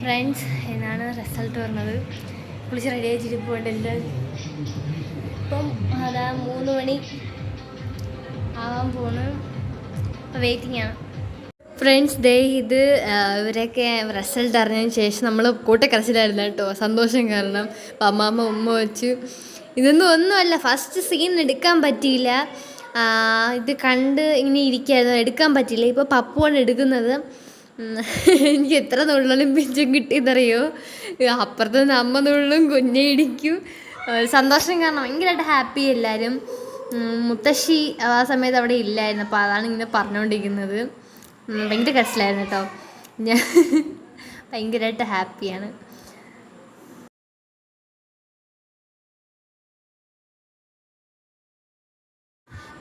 Friends, എന്നാണ് result പറഞ്ഞത്. കുളിച്ച് റെഡി ആയിട്ട് പോകേണ്ടത്. ഇപ്പം അതാ 3 മണി ആവാൻ പോണ്. അപ്പോൾ വെയിറ്റിംഗ് ആണ്. ഫ്രണ്ട്സ്, ഇത് ഇവരൊക്കെ റിസൾട്ട് അറിഞ്ഞതിന് ശേഷം നമ്മൾ കൂട്ടക്കരച്ചിലായിരുന്നു കേട്ടോ, സന്തോഷം കാരണം. അപ്പം അമ്മാമ്മ ഉമ്മ വെച്ച് ഇതൊന്നും ഒന്നുമല്ല, ഫസ്റ്റ് സീൻ എടുക്കാൻ പറ്റിയില്ല. ഇത് കണ്ട് ഇങ്ങനെ ഇരിക്കായിരുന്നു, എടുക്കാൻ പറ്റിയില്ല. ഇപ്പോൾ പപ്പുവാണ് എടുക്കുന്നത്. എനിക്ക് എത്ര നുള്ളലും പിഞ്ചും കിട്ടിയെന്നറിയോ. അപ്പുറത്ത് നിന്ന് അമ്മ നുള്ളും, കുഞ്ഞെ ഇടിക്കും. സന്തോഷം കാരണം ഭയങ്കരമായിട്ട് ഹാപ്പി എല്ലാവരും. മുത്തശ്ശി ആ സമയത്ത് അവിടെ ഇല്ലായിരുന്നു, അപ്പോൾ അതാണ് ഇങ്ങനെ പറഞ്ഞുകൊണ്ടിരിക്കുന്നത്. ഭയങ്കര കരച്ചിലായിരുന്നു കേട്ടോ. ഞാൻ ഭയങ്കരമായിട്ട് ഹാപ്പിയാണ്.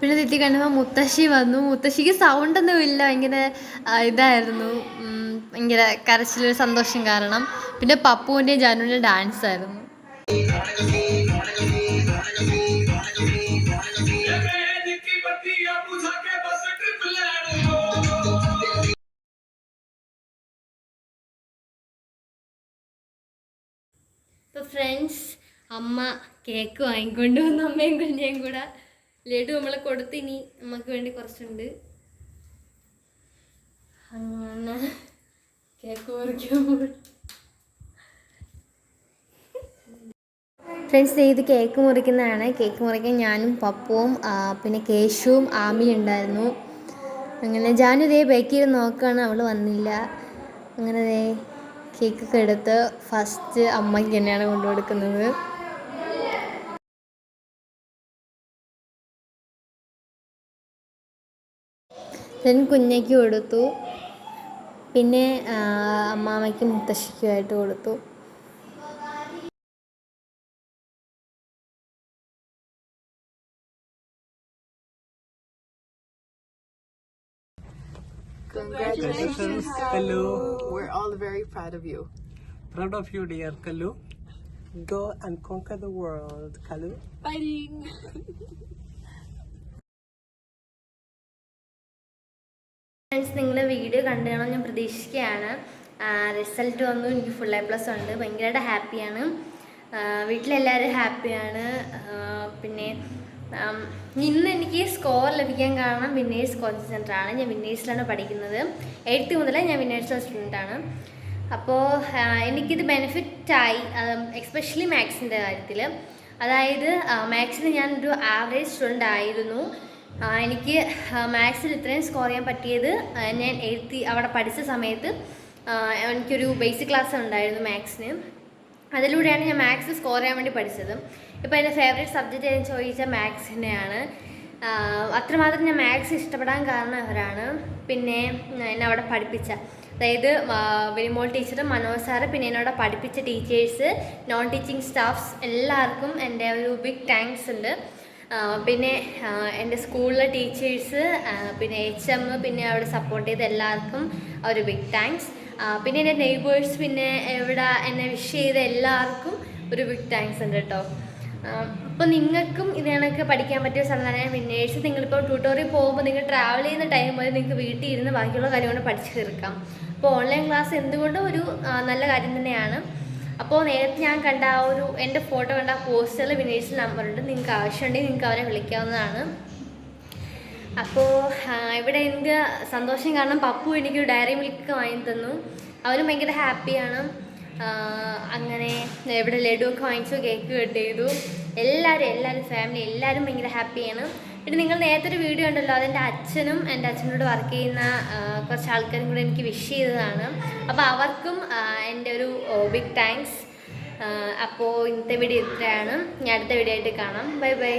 പിന്നെ തെറ്റി കണ്ടപ്പോൾ മുത്തശ്ശി വന്നു. മുത്തശ്ശിക്ക് സൗണ്ടൊന്നും ഇല്ല, ഭയങ്കര ഇതായിരുന്നു, ഭയങ്കര കരച്ചിൽ, സന്തോഷം കാരണം. പിന്നെ പപ്പുവിൻ്റെയും ജാനുവിൻ്റെ ഡാൻസ് ആയിരുന്നു. ഇപ്പോൾ ഫ്രണ്ട്സ്, അമ്മ കേക്ക് വാങ്ങിക്കൊണ്ട് വന്നു. അമ്മയും കുഞ്ഞേയും കൂടെ ലഡു നമ്മൾ കൊടുത്തിനി, നമുക്ക് വേണ്ടി കുറച്ചുണ്ട്. അങ്ങനെ കേക്ക് മുറിക്കുമ്പോൾ ഫ്രണ്ട്സ്, ഇത് കേക്ക് മുറിക്കുന്നതാണ്. കേക്ക് മുറിക്കാൻ ഞാനും പപ്പുവും പിന്നെ കേശുവും ആമിയും ഉണ്ടായിരുന്നു. അങ്ങനെ ജാനു ബേക്ക് ചെയ്ത് നോക്കുകയാണ്, അവൾ വന്നില്ല. അങ്ങനെ കേക്കൊക്കെ എടുത്ത് ഫസ്റ്റ് അമ്മയ്ക്ക് തന്നെയാണ് കൊണ്ടു കൊടുക്കുന്നത്. ഞാൻ കുഞ്ഞയ്ക്ക് കൊടുത്തു, പിന്നെ അമ്മാമ്മയ്ക്കും മുത്തശ്ശിക്കുമായിട്ട് കൊടുത്തു. Congratulations, Kallu. We're all very proud of you. Proud of you, dear Kallu. Go and conquer the world, Kallu. Fighting! Friends, നിങ്ങളുടെ വീഡിയോ കണ്ടു കാണാൻ ഞാൻ പ്രതീക്ഷിക്കുകയാണ്. റിസൾട്ട് വന്നു, എനിക്ക് ഫുൾ A+ ഉണ്ട്. ഭയങ്കരമായിട്ട് ഹാപ്പിയാണ്. വീട്ടിലെല്ലാവരും ഹാപ്പിയാണ്. പിന്നെ ഇന്ന് എനിക്ക് സ്കോർ ലഭിക്കാൻ കാരണം വിന്നേഴ്സ് കോച്ചിങ് സെൻ്ററാണ്. ഞാൻ വിന്നേഴ്സിലാണ് പഠിക്കുന്നത്. 8th മുതലേ ഞാൻ വിന്നേഴ്സിലെ സ്റ്റുഡൻ്റാണ്. അപ്പോൾ എനിക്കിത് ബെനിഫിറ്റായി, എക്സ്പെഷ്യലി മാത്സിൻ്റെ കാര്യത്തിൽ. അതായത് മാത്സിന് ഞാനൊരു ആവറേജ് സ്റ്റുഡൻ്റ് ആയിരുന്നു. എനിക്ക് മാത്സിൽ ഇത്രയും സ്കോർ ചെയ്യാൻ പറ്റിയത് ഞാൻ 8th അവിടെ പഠിച്ച സമയത്ത് എനിക്കൊരു ബേസിക് ക്ലാസ് ഉണ്ടായിരുന്നു മാത്സിന്. അതിലൂടെയാണ് ഞാൻ മാത്സ് സ്കോർ ചെയ്യാൻ വേണ്ടി പഠിച്ചത്. ഇപ്പോൾ എൻ്റെ ഫേവറേറ്റ് സബ്ജക്റ്റ് ഏതെന്ന് ചോദിച്ചാൽ മാത്സ് തന്നെയാണ്. അത്രമാത്രം ഞാൻ മാത്സ് ഇഷ്ടപ്പെടാൻ കാരണം അവരാണ്. പിന്നെ എന്നെ അവിടെ പഠിപ്പിച്ച, അതായത് വിനിമോൾ ടീച്ചർ, മനോജ് സാറ്, പിന്നെ എന്നോട് പഠിപ്പിച്ച ടീച്ചേഴ്സ്, നോൺ ടീച്ചിങ് സ്റ്റാഫ്സ് എല്ലാവർക്കും എൻ്റെ ഒരു ബിഗ് താങ്ക്സ് ഉണ്ട്. പിന്നെ എൻ്റെ സ്കൂളിലെ ടീച്ചേഴ്സ്, പിന്നെ HM, പിന്നെ അവിടെ സപ്പോർട്ട് ചെയ്ത എല്ലാവർക്കും ഒരു ബിഗ് താങ്ക്സ്. പിന്നെ എൻ്റെ നെയ്ബേഴ്സ്, പിന്നെ ഇവിടെ എന്നെ വിഷ് ചെയ്ത എല്ലാവർക്കും ഒരു ബിഗ് താങ്ക്സ് ഉണ്ട് കേട്ടോ. അപ്പോൾ നിങ്ങൾക്കും ഇതിനൊക്കെ പഠിക്കാൻ പറ്റിയ സ്ഥലമാണ് വിന്നേഴ്സ്. നിങ്ങളിപ്പോൾ ട്യൂട്ടോറിയൽ പോകുമ്പോൾ നിങ്ങൾ ട്രാവൽ ചെയ്യുന്ന ടൈം വരെ നിങ്ങൾക്ക് വീട്ടിൽ ഇരുന്ന് ബാക്കിയുള്ള കാര്യങ്ങൾ പഠിച്ചു തീർക്കാം. അപ്പോൾ ഓൺലൈൻ ക്ലാസ് എന്തുകൊണ്ടും ഒരു നല്ല കാര്യം തന്നെയാണ്. അപ്പോൾ നേരത്തെ ഞാൻ കണ്ട ആ ഒരു എൻ്റെ ഫോട്ടോ കണ്ട ആ പോസ്റ്ററിൽ വിന്നേഴ്സിൽ നമ്പറുണ്ട്. നിങ്ങൾക്ക് ആവശ്യമുണ്ടെങ്കിൽ നിങ്ങൾക്ക് അവരെ വിളിക്കാവുന്നതാണ്. അപ്പോൾ ഇവിടെ എൻ്റെ സന്തോഷം കാരണം പപ്പു എനിക്ക് ഡയറി മിൽക്ക് വാങ്ങി തന്നു. അവരും ഭയങ്കര ഹാപ്പിയാണ്. അങ്ങനെ ഇവിടെ ലഡു ഒക്കെ വാങ്ങിച്ചു, കേക്ക് കട്ട് ചെയ്തു. എല്ലാവരും ഫാമിലി എല്ലാവരും ഭയങ്കര ഹാപ്പിയാണ്. പിന്നെ നിങ്ങൾ നേരത്തെ ഒരു വീഡിയോ ഉണ്ടല്ലോ, അതെൻ്റെ അച്ഛനും എൻ്റെ അച്ഛനോട് വർക്ക് ചെയ്യുന്ന കുറച്ച് ആൾക്കാരും കൂടെ എനിക്ക് വിഷ് ചെയ്തതാണ്. അപ്പോൾ അവർക്കും എൻ്റെ ഒരു ബിഗ് താങ്ക്സ്. അപ്പോൾ ഇന്നത്തെ വീഡിയോ ഇത്രയാണ്. ഞാൻ അടുത്ത വീഡിയോ ആയിട്ട് കാണാം. Bye bye.